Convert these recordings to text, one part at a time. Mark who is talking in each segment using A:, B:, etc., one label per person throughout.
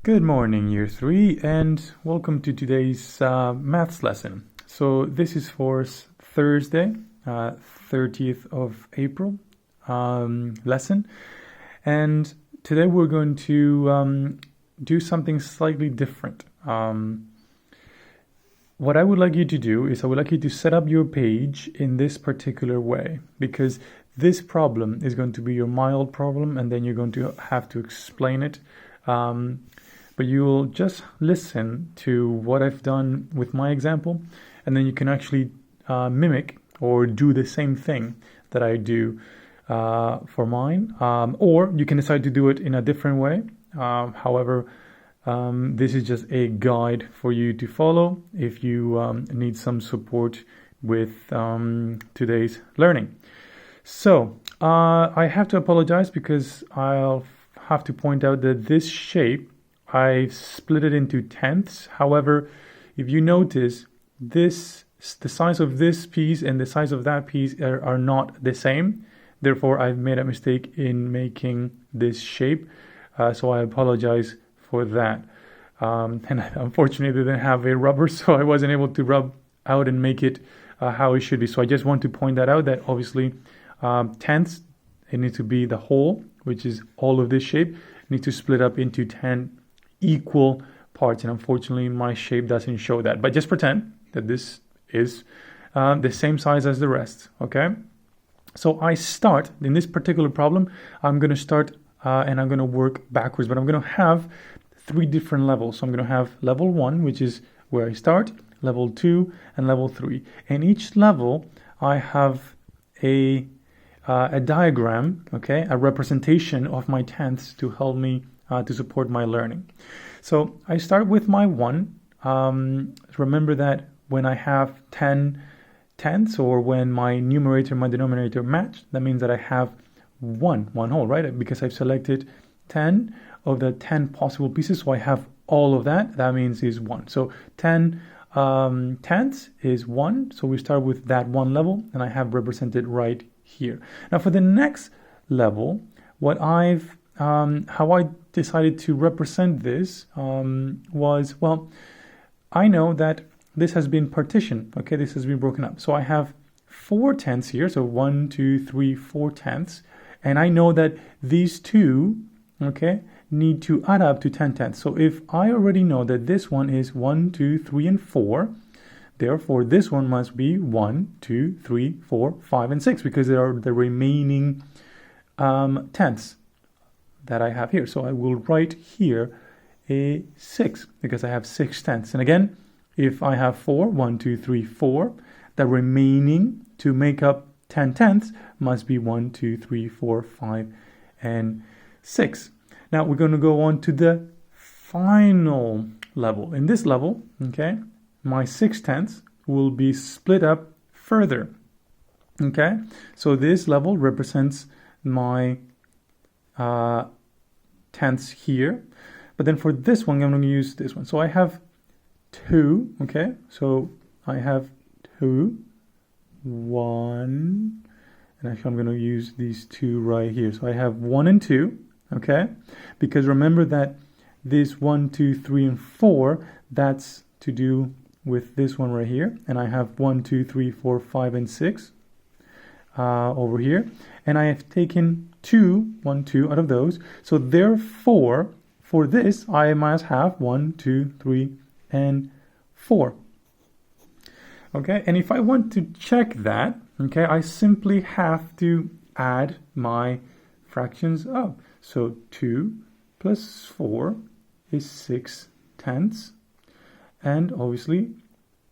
A: Good morning, Year 3, and welcome to today's maths lesson. So this is for Thursday, 30th of April lesson. And today we're going to do something slightly different. What I would like you to do is I would like you to set up your page in this particular way, because this problem is going to be your mild problem, and then you're going to have to explain it. But you'll just listen to what I've done with my example, and then you can actually mimic or do the same thing that I do for mine, or you can decide to do it in a different way. However, this is just a guide for you to follow if you need some support with today's learning. So I have to apologize because I'll have to point out that this shape, I've split it into tenths. However, if you notice, the size of this piece and the size of that piece are not the same. Therefore, I've made a mistake in making this shape. So I apologize for that. And unfortunately, I didn't have a rubber, so I wasn't able to rub out and make it how it should be. So I just want to point that out, that obviously tenths, it needs to be the whole, which is all of this shape, needs to split up into 10 equal parts, and unfortunately my shape doesn't show that, but just pretend that this is the same size as the rest. Okay, so I start in this particular problem. I'm going to start and I'm going to work backwards, but I'm going to have 3 different levels. So I'm going to have level 1, which is where I start, level 2, and level 3, and each level I have a diagram, okay, a representation of my tenths to help me to support my learning. So I start with my 1. Remember that when I have 10 tenths, or when my numerator and my denominator match, that means that I have one whole, right? Because I've selected 10 of the 10 possible pieces, so I have all of that. That means is 1. So 10 tenths is 1. So we start with that 1 level, and I have represented right here. Now for the next level, what how I decided to represent this was, well, I know that this has been partitioned, okay, this has been broken up. So I have 4 tenths here, so 1, 2, 3, 4 tenths, and I know that these two, okay, need to add up to 10 tenths. So if I already know that this one is 1, 2, 3, and 4, therefore this one must be 1, 2, 3, 4, 5, and 6, because they are the remaining tenths that I have here. So I will write here a 6, because I have 6 tenths. And again, if I have 4, 1, 2, 3, 4, the remaining to make up 10 tenths must be 1, 2, 3, 4, 5, and 6. Now we're going to go on to the final level. In this level, okay, my 6 tenths will be split up further. Okay, so this level represents my tenths here, but then for this one I'm going to use this one. So I have 2, okay, so I have 2, 1, and actually I'm going to use these 2 right here. So I have 1 and 2, okay, because remember that this 1, 2, 3, and 4, that's to do with this one right here, and I have 1, 2, 3, 4, 5, and 6 over here, and I have taken 2, 1, 2 out of those. So therefore, for this, I must have 1, 2, 3, and 4. Okay, and if I want to check that, okay, I simply have to add my fractions up. So 2 plus 4 is 6 tenths, and obviously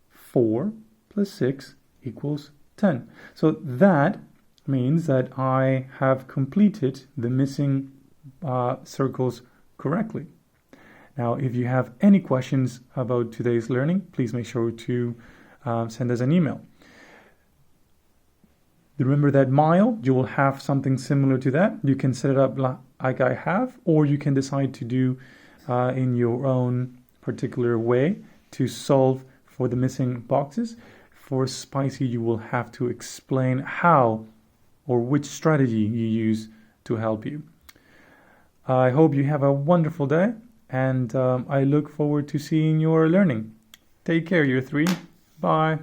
A: 4 plus 6 equals 10. So that means that I have completed the missing circles correctly. Now, if you have any questions about today's learning, please make sure to send us an email. Remember that mile, you will have something similar to that. You can set it up like I have, or you can decide to do in your own particular way to solve for the missing boxes. For spicy, you will have to explain how or which strategy you use to help you. I hope you have a wonderful day, and I look forward to seeing your learning. Take care, year 3. Bye.